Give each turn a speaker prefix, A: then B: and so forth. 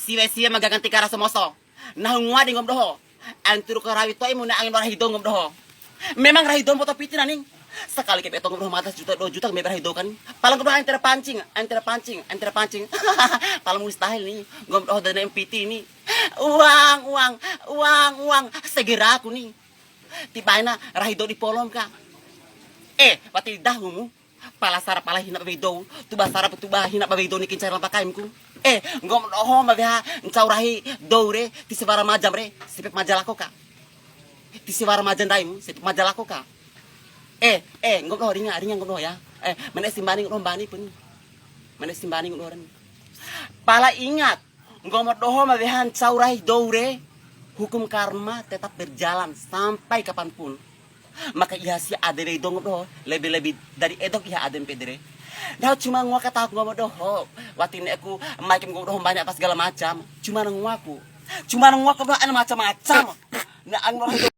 A: siwe magaganti kara semoso. Nah ngwa di ngom doho. Anturu ke rawi to imu na angin warah hidung ngom doho. Memang rahidon foto piti naning. Sekali ke betong ngom doho mata juta 2 juta me rahido kan. Palang ngom doho antara pancing. Palang mustahil nih. Ngom doho dana piti ini. Uang. Segera aku nih. Tiba na rahido di polom ka. Pati dahumu. Pala hina babido. Tuba hina babido ni kincar lampakaimku. Ngom doho mabiha ncau rahi doure ti sibara majam re. Sipip majalako ka. Ti sibara majan daimu, sipip majalako ka. Ngom doho ringa ngom doho ya. Mana simbani ngom bani pun. Mana simbani ngom doho. Pala ingat, ngom doho mabiha ncau rahi doure. Hukum karma tetap berjalan sampai kapanpun. Maka iya si adere dong doh lebih dari edok iya adem pedere. Dah cuma ngua kata aku ngomong doh. Watin aku makin ngomong doh banyak pas segala macam. Cuma ngua aku doh macam-macam. Nah angin